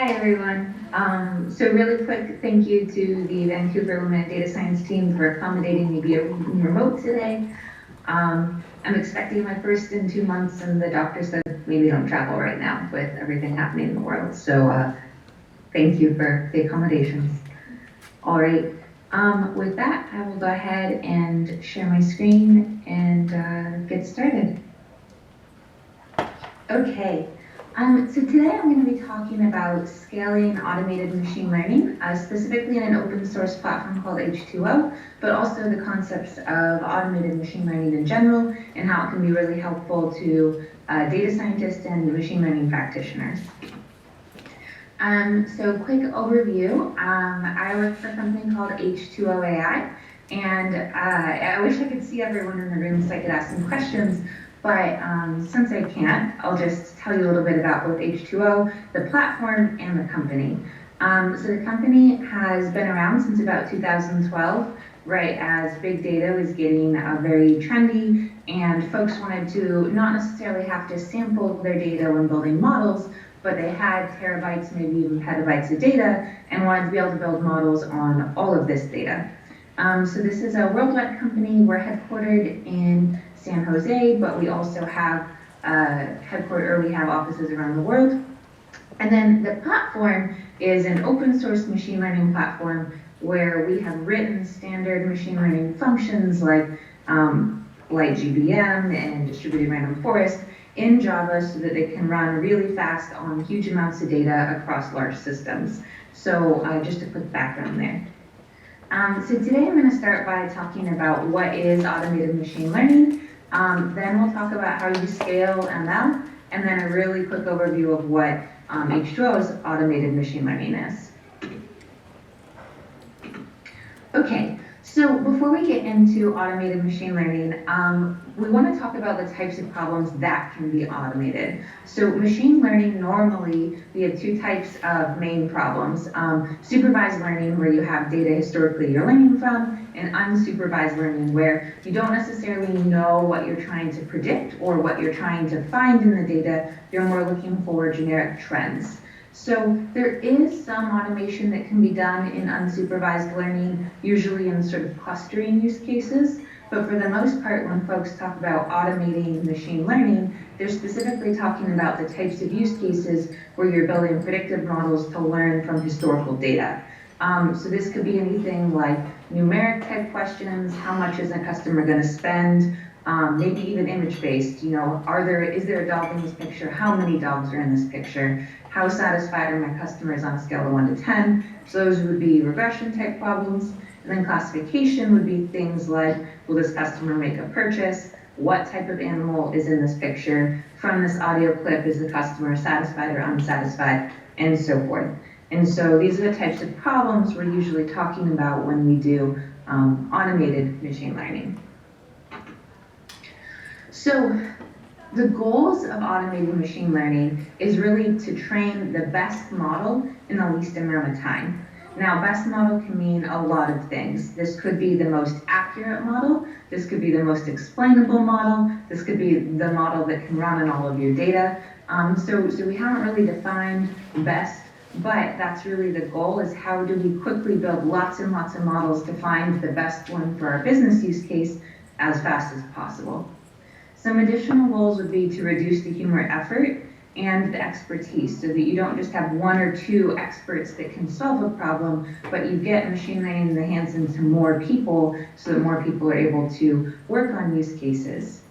Hi, everyone. So really quick thank you to the Vancouver Women in Data Science team for accommodating me via remote today. I'm expecting my first in 2 months, and the doctor said maybe don't travel right now with everything happening in the world. So thank you for the accommodations. All right. With that, I will go ahead and share my screen and get started. Okay. So today I'm going to be talking about scaling automated machine learning, specifically in an open source platform called H2O, but also the concepts of automated machine learning in general and how it can be really helpful to data scientists and machine learning practitioners. So quick overview, I work for a company called H2O AI, and I wish I could see everyone in the room so I could ask some questions. But since I can't, I'll just tell you a little bit about both H2O, the platform, and the company. So the company has been around since about 2012, right as big data was getting very trendy, and folks wanted to not necessarily have to sample their data when building models, but they had terabytes, maybe even petabytes of data, and wanted to be able to build models on all of this data. So this is a worldwide company. We're headquartered in San Jose, but we also have we have offices around the world. And then the platform is an open source machine learning platform where we have written standard machine learning functions like GBM and distributed random forest in Java so that they can run really fast on huge amounts of data across large systems. So just a quick background there. So today I'm going to start by talking about what is automated machine learning. Then we'll talk about how you scale ML, and then a really quick overview of what H2O's automated machine learning is. Okay, so before we get into automated machine learning, we want to talk about the types of problems that can be automated. So machine learning, normally, we have two types of main problems. Supervised learning, where you have data historically you're learning from, and unsupervised learning, where you don't necessarily know what you're trying to predict or what you're trying to find in the data. You're more looking for generic trends. So there is some automation that can be done in unsupervised learning, usually in sort of clustering use cases. But for the most part, when folks talk about automating machine learning, they're specifically talking about the types of use cases where you're building predictive models to learn from historical data. So this could be anything like numeric type questions, how much is a customer going to spend, maybe even image-based, is there a dog in this picture? How many dogs are in this picture? How satisfied are my customers on a scale of 1 to 10? So those would be regression type problems. And then classification would be things like, will this customer make a purchase? What type of animal is in this picture? From this audio clip, is the customer satisfied or unsatisfied? And so forth. And so these are the types of problems we're usually talking about when we do automated machine learning. So the goals of automated machine learning is really to train the best model in the least amount of time. Now, best model can mean a lot of things. This could be the most accurate model. This could be the most explainable model. This could be the model that can run on all of your data. So we haven't really defined best, but that's really the goal, is how do we quickly build lots and lots of models to find the best one for our business use case as fast as possible. Some additional goals would be to reduce the human effort and the expertise, so that you don't just have one or two experts that can solve a problem, but you get machine learning in the hands into more people so that more people are able to work on use cases.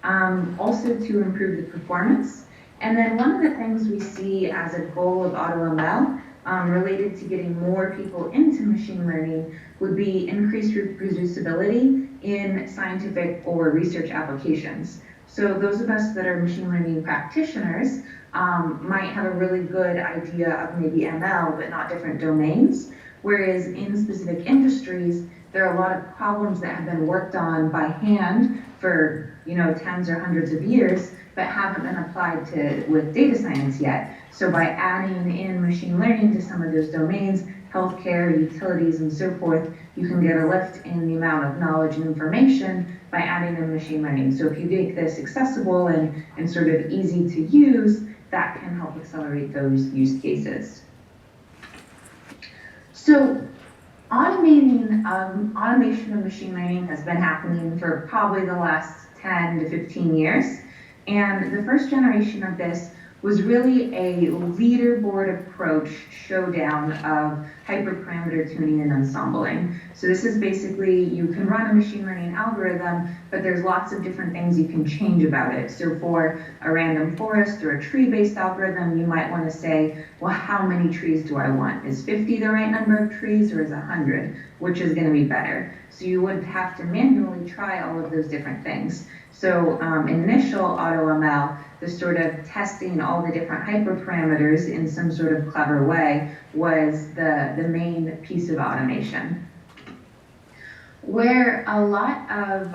Also to improve the performance. And then one of the things we see as a goal of AutoML related to getting more people into machine learning would be increased reproducibility in scientific or research applications. So those of us that are machine learning practitioners might have a really good idea of maybe ML, but not different domains. Whereas in specific industries, there are a lot of problems that have been worked on by hand for tens or hundreds of years, but haven't been applied with data science yet. So by adding in machine learning to some of those domains, healthcare, utilities, and so forth, you can get a lift in the amount of knowledge and information by adding in machine learning. So if you make this accessible and sort of easy to use, that can help accelerate those use cases. So automation of machine learning has been happening for probably the last 10 to 15 years. And the first generation of this was really a leaderboard approach showdown of hyperparameter tuning and ensembling. So this is basically, you can run a machine learning algorithm, but there's lots of different things you can change about it. So for a random forest or a tree-based algorithm, you might want to say, well, how many trees do I want? Is 50 the right number of trees, or is 100? Which is going to be better? So you would have to manually try all of those different things. So initial AutoML, the sort of testing all the different hyperparameters in some sort of clever way, was the main piece of automation. Where a lot of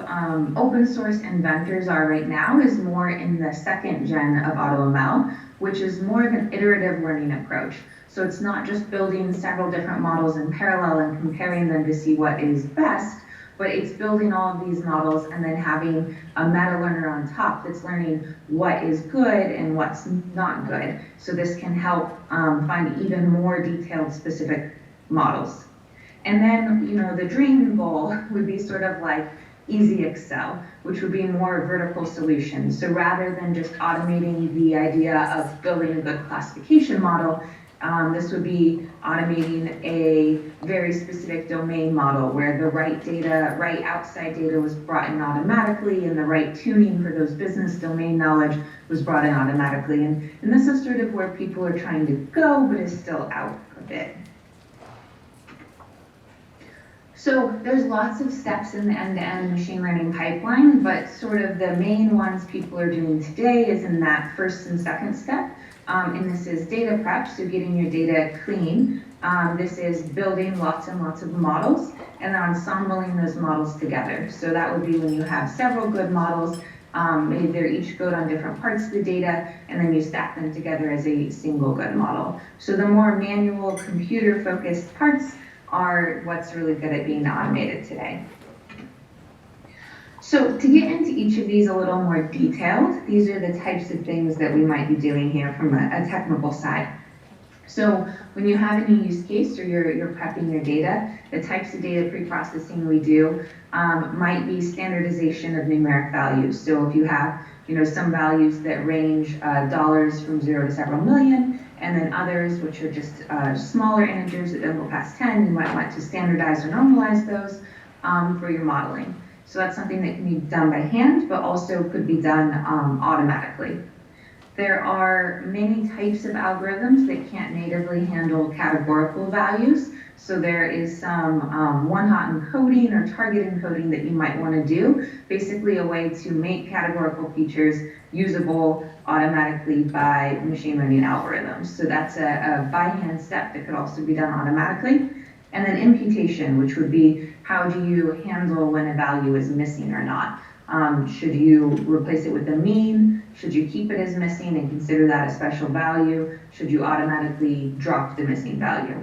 open source inventors are right now is more in the second gen of AutoML, which is more of an iterative learning approach. So it's not just building several different models in parallel and comparing them to see what is best, but it's building all of these models and then having a meta learner on top that's learning what is good and what's not good. So this can help find even more detailed specific models. And then, the dream goal would be sort of like easy Excel, which would be more vertical solutions. So rather than just automating the idea of building a good classification model, this would be automating a very specific domain model where the right data, right outside data was brought in automatically, and the right tuning for those business domain knowledge was brought in automatically. And this is sort of where people are trying to go, but is still out a bit. So there's lots of steps in the end-to-end machine learning pipeline, but sort of the main ones people are doing today is in that first and second step. And this is data prep, so getting your data clean. This is building lots and lots of models and then ensembling those models together. So that would be when you have several good models, they're each good on different parts of the data, and then you stack them together as a single good model. So the more manual computer-focused parts are what's really good at being automated today. So to get into each of these a little more detailed, these are the types of things that we might be doing here from a technical side. So when you have a new use case or you're prepping your data, the types of data pre-processing we do might be standardization of numeric values. So if you have some values that range dollars from 0 to several million, and then others which are just smaller integers that don't go past 10, you might want to standardize or normalize those for your modeling. So that's something that can be done by hand, but also could be done automatically. There are many types of algorithms that can't natively handle categorical values. So there is some one-hot encoding or target encoding that you might want to do, basically a way to make categorical features usable automatically by machine learning algorithms. So that's a by-hand step that could also be done automatically. And then imputation, which would be how do you handle when a value is missing or not? Should you replace it with a mean? Should you keep it as missing and consider that a special value? Should you automatically drop the missing value?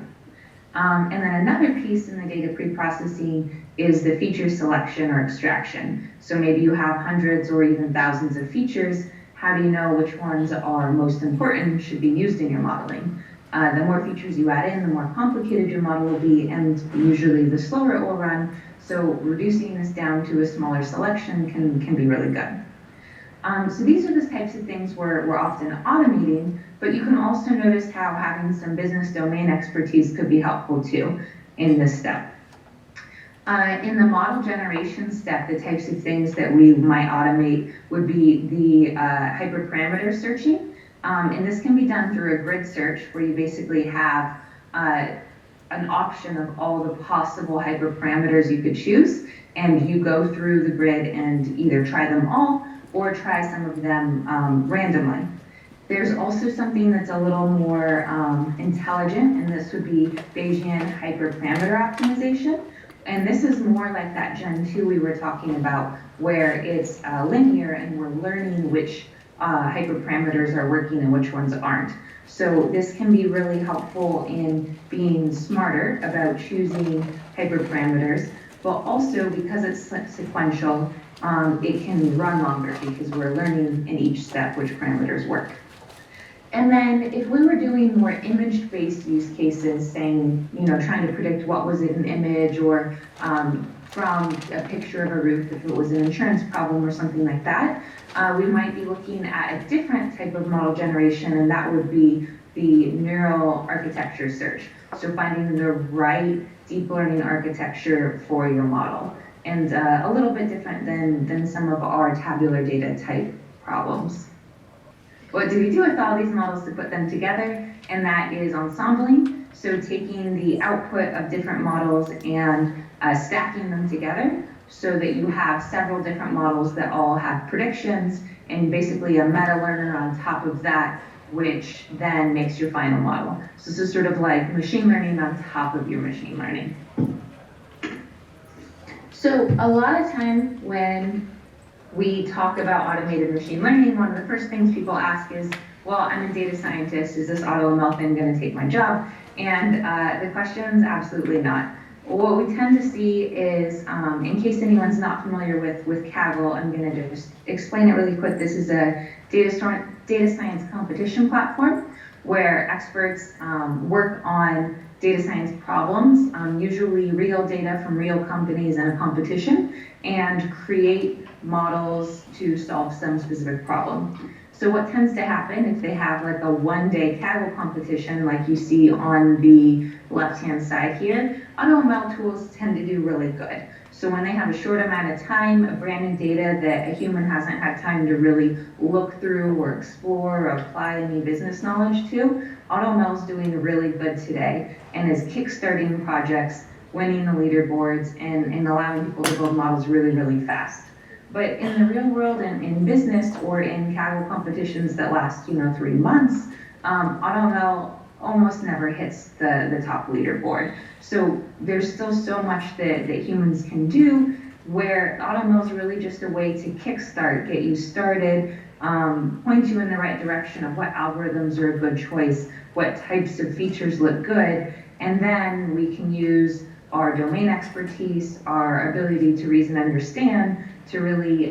And then another piece in the data pre-processing is the feature selection or extraction. So maybe you have hundreds or even thousands of features. How do you know which ones are most important and should be used in your modeling? The more features you add in, the more complicated your model will be, and usually the slower it will run. So reducing this down to a smaller selection can be really good. So these are the types of things we're often automating, but you can also notice how having some business domain expertise could be helpful too in this step. In the model generation step, the types of things that we might automate would be the hyperparameter searching. And this can be done through a grid search where you basically have an option of all the possible hyperparameters you could choose, and you go through the grid and either try them all or try some of them randomly. There's also something that's a little more intelligent, and this would be Bayesian hyperparameter optimization. And this is more like that Gen 2 we were talking about, where it's linear and we're learning which hyperparameters are working and which ones aren't. So this can be really helpful in being smarter about choosing hyperparameters, but also because it's sequential, it can run longer because we're learning in each step which parameters work. And then if we were doing more image-based use cases, saying, trying to predict what was in an image or from a picture of a roof, if it was an insurance problem or something like that, we might be looking at a different type of model generation, and that would be the neural architecture search. So finding the right deep learning architecture for your model, and a little bit different than some of our tabular data type problems. What do we do with all these models to put them together? And that is ensembling. So taking the output of different models and stacking them together so that you have several different models that all have predictions and basically a meta learner on top of that, which then makes your final model. So this is sort of like machine learning on top of your machine learning. So a lot of time when we talk about automated machine learning, one of the first things people ask is, well, I'm a data scientist, is this AutoML thing going to take my job? And the question is absolutely not. What we tend to see is, in case anyone's not familiar with Kaggle, I'm going to just explain it really quick. This is a data science competition platform where experts work on data science problems, usually real data from real companies in a competition, and create models to solve some specific problem. So what tends to happen if they have like a one-day Kaggle competition like you see on the left-hand side here, AutoML tools tend to do really good. So when they have a short amount of time, a brand new data that a human hasn't had time to really look through or explore or apply any business knowledge to, AutoML is doing really good today and is kickstarting projects, winning the leaderboards, and allowing people to build models really, really fast. But in the real world and in business or in Kaggle competitions that last, 3 months, AutoML almost never hits the top leaderboard. So there's still so much that humans can do, where AutoML is really just a way to kickstart, get you started, point you in the right direction of what algorithms are a good choice, what types of features look good, and then we can use our domain expertise, our ability to reason and understand to really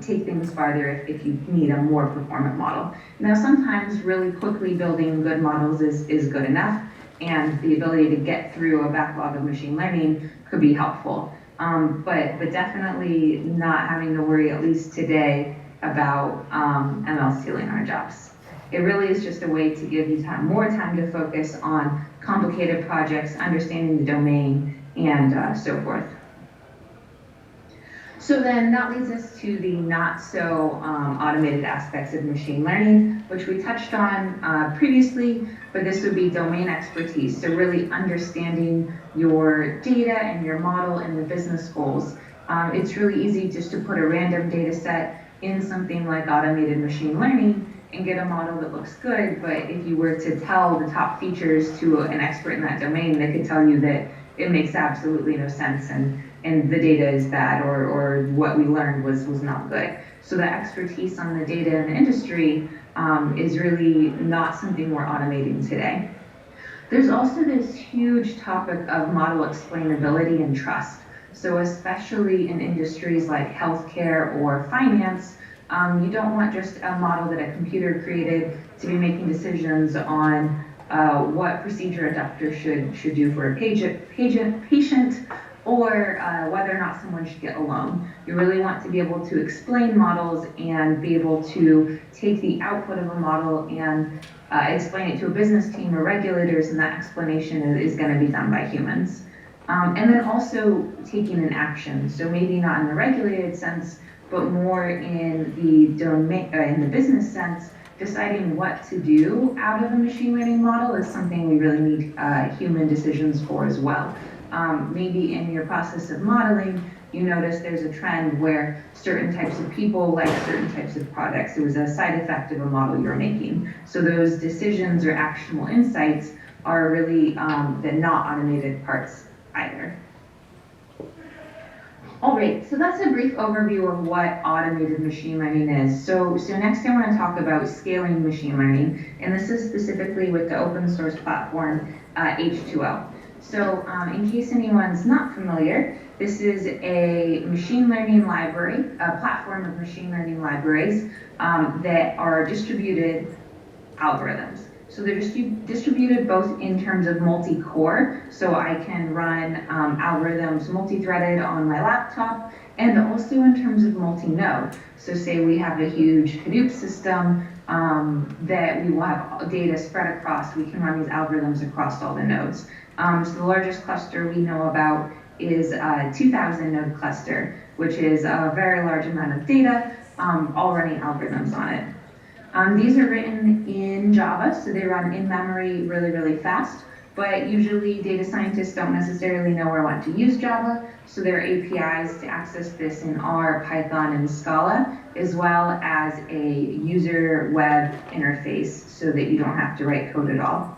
take things farther if you need a more performant model. Now, sometimes really quickly building good models is good enough, and the ability to get through a backlog of machine learning could be helpful. But definitely not having to worry, at least today, about ML stealing our jobs. It really is just a way to give you more time to focus on complicated projects, understanding the domain, and so forth. So then that leads us to the not so automated aspects of machine learning, which we touched on previously, but this would be domain expertise. So really understanding your data and your model and the business goals. It's really easy just to put a random data set in something like automated machine learning and get a model that looks good, but if you were to tell the top features to an expert in that domain, they could tell you that it makes absolutely no sense and the data is bad or what we learned was not good. So the expertise on the data in the industry is really not something we're automating today. There's also this huge topic of model explainability and trust. So especially in industries like healthcare or finance, you don't want just a model that a computer created to be making decisions on what procedure a doctor should do for a patient or whether or not someone should get a loan. You really want to be able to explain models and be able to take the output of a model and explain it to a business team or regulators, and that explanation is going to be done by humans. And then also taking an action. So maybe not in the regulated sense, but more in the domain, in the business sense, deciding what to do out of a machine learning model is something we really need human decisions for as well. Maybe in your process of modeling, you notice there's a trend where certain types of people like certain types of products. It was a side effect of a model you're making. So those decisions or actionable insights are really the not automated parts either. All right, so that's a brief overview of what automated machine learning is. So next I want to talk about scaling machine learning, and this is specifically with the open source platform H2O. So in case anyone's not familiar, this is a machine learning library, a platform of machine learning libraries that are distributed algorithms. So they're distributed both in terms of multi-core, so I can run algorithms multi-threaded on my laptop, and also in terms of multi-node. So say we have a huge Hadoop system that we will have data spread across, we can run these algorithms across all the nodes. So the largest cluster we know about is a 2,000 node cluster, which is a very large amount of data, all running algorithms on it. These are written in Java, so they run in memory really, really fast, but usually data scientists don't necessarily know or want to use Java, so there are APIs to access this in R, Python, and Scala, as well as a user web interface so that you don't have to write code at all.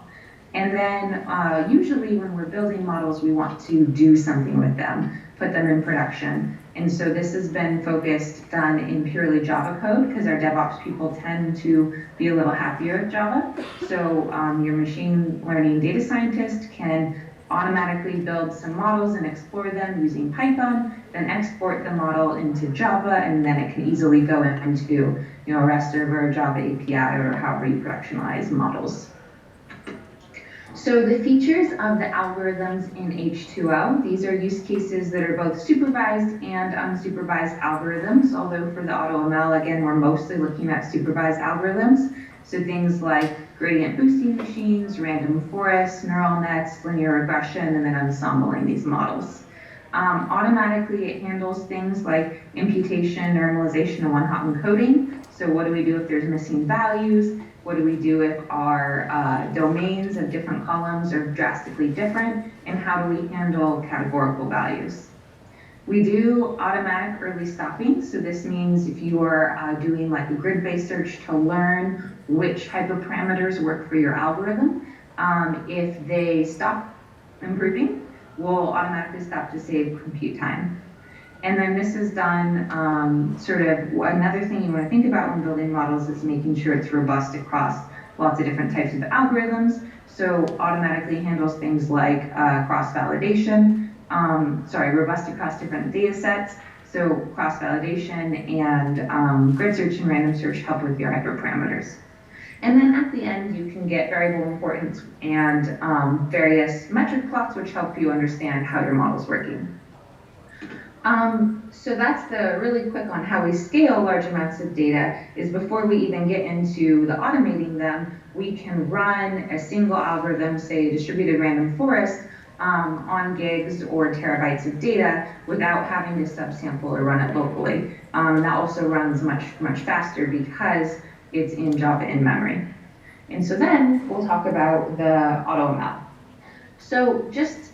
And then usually when we're building models, we want to do something with them, put them in production. And so this has been done in purely Java code because our DevOps people tend to be a little happier with Java. So your machine learning data scientist can automatically build some models and explore them using Python, then export the model into Java, and then it can easily go into a REST server, Java API, or however you productionalize models. So the features of the algorithms in H2O, these are use cases that are both supervised and unsupervised algorithms, although for the AutoML, again, we're mostly looking at supervised algorithms. So things like gradient boosting machines, random forests, neural nets, linear regression, and then ensembling these models. Automatically, it handles things like imputation, normalization, and one-hot encoding. So what do we do if there's missing values? What do we do if our domains of different columns are drastically different? And how do we handle categorical values? We do automatic early stopping. So this means if you are doing like a grid-based search to learn which hyperparameters work for your algorithm, if they stop improving, we'll automatically stop to save compute time. And then this is done sort of another thing you want to think about when building models is making sure it's robust across lots of different types of algorithms. So automatically handles things like cross-validation, robust across different data sets. So cross-validation and grid search and random search help with your hyperparameters. And then at the end, you can get variable importance and various metric plots, which help you understand how your model's working. So that's the really quick on how we scale large amounts of data is before we even get into the automating them, we can run a single algorithm, say a distributed random forest, on gigs or terabytes of data without having to subsample or run it locally. That also runs much, much faster because it's in Java in memory. And so then we'll talk about the AutoML. So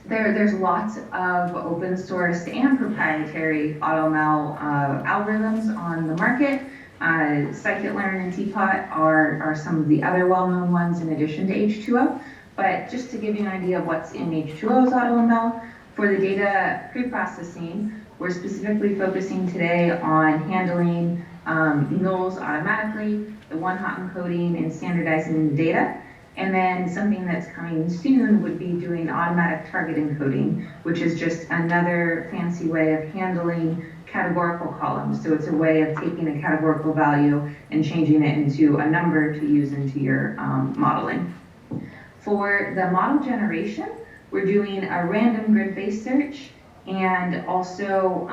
there's lots of open source and proprietary AutoML algorithms on the market. Scikit-learn and Teapot are some of the other well-known ones in addition to H2O. But just to give you an idea of what's in H2O's AutoML, for the data preprocessing, we're specifically focusing today on handling nulls automatically, the one-hot encoding and standardizing the data. And then something that's coming soon would be doing automatic target encoding, which is just another fancy way of handling categorical columns. So it's a way of taking a categorical value and changing it into a number to use into your modeling. For the model generation, we're doing a random grid-based search and also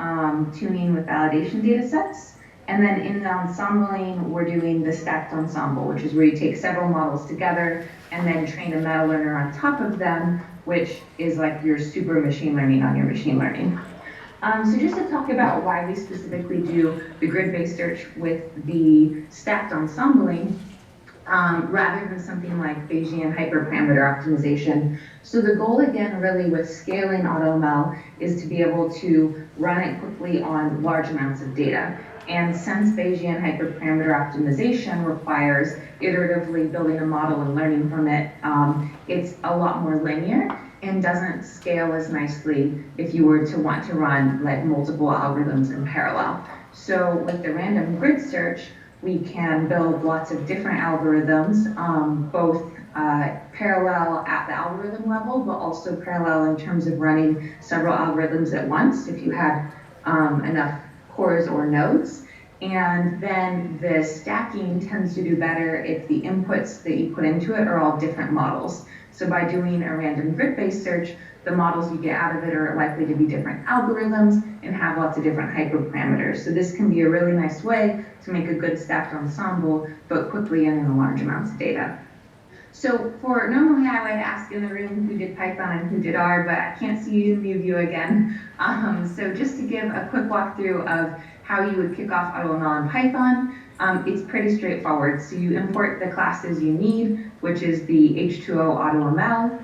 tuning with validation data sets. And then in the ensembling, we're doing the stacked ensemble, which is where you take several models together and then train a meta learner on top of them, which is like your super machine learning on your machine learning. So just to talk about why we specifically do the grid-based search with the stacked ensembling, rather than something like Bayesian hyperparameter optimization. So the goal, again, really with scaling AutoML is to be able to run it quickly on large amounts of data. And since Bayesian hyperparameter optimization requires iteratively building a model and learning from it, it's a lot more linear and doesn't scale as nicely if you were to want to run like multiple algorithms in parallel. So with the random grid search, we can build lots of different algorithms, both parallel at the algorithm level, but also parallel in terms of running several algorithms at once if you had enough cores or nodes. And then the stacking tends to do better if the inputs that you put into it are all different models. So by doing a random grid-based search, the models you get out of it are likely to be different algorithms and have lots of different hyperparameters. So this can be a really nice way to make a good stacked ensemble, but quickly and in large amounts of data. So normally I would ask in the room who did Python and who did R, but I can't see any of you again. So just to give a quick walkthrough of how you would kick off AutoML in Python, it's pretty straightforward. So you import the classes you need, which is the H2O AutoML.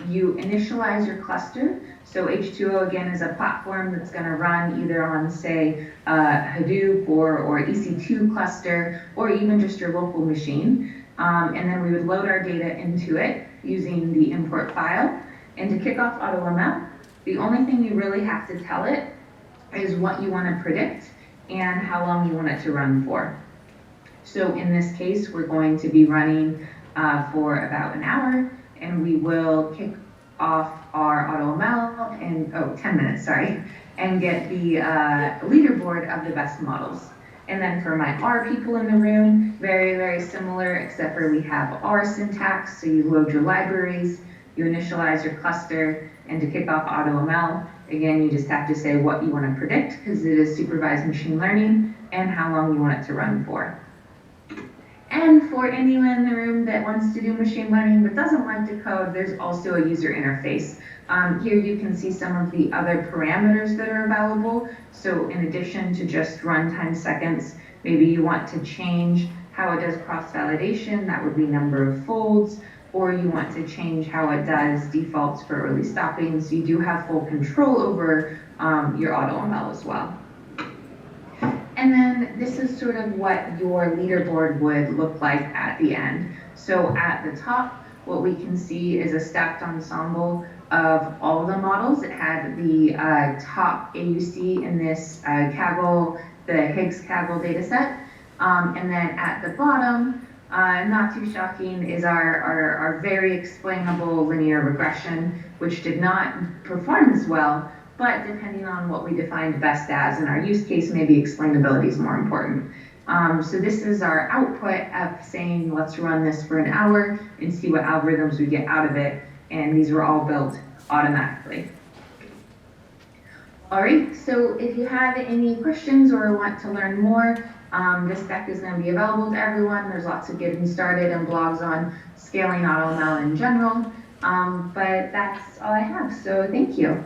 You initialize your cluster. So H2O, again, is a platform that's going to run either on, say, Hadoop or EC2 cluster, or even just your local machine. And then we would load our data into it using the import file. And to kick off AutoML, the only thing you really have to tell it is what you want to predict and how long you want it to run for. So in this case, we're going to be running for about an hour, and we will kick off our AutoML in 10 minutes, sorry, and get the leaderboard of the best models. And then for my R people in the room, very, very similar, except for we have R syntax. So you load your libraries, you initialize your cluster, and to kick off AutoML, again, you just have to say what you want to predict, because it is supervised machine learning, and how long you want it to run for. And for anyone in the room that wants to do machine learning but doesn't like to code, there's also a user interface. Here you can see some of the other parameters that are available. So in addition to just runtime seconds, maybe you want to change how it does cross-validation, that would be number of folds, or you want to change how it does defaults for early stopping. So you do have full control over your AutoML as well. And then this is sort of what your leaderboard would look like at the end. So at the top, what we can see is a stacked ensemble of all the models. It had the top AUC in this Kaggle, the Higgs-Kaggle data set. And then at the bottom, not too shocking, is our very explainable linear regression, which did not perform as well, but depending on what we defined best as, in our use case, maybe explainability is more important. So this is our output of saying, let's run this for an hour and see what algorithms we get out of it. And these were all built automatically. All right, so if you have any questions or want to learn more, this deck is going to be available to everyone. There's lots of getting started and blogs on scaling AutoML in general. But that's all I have, so thank you.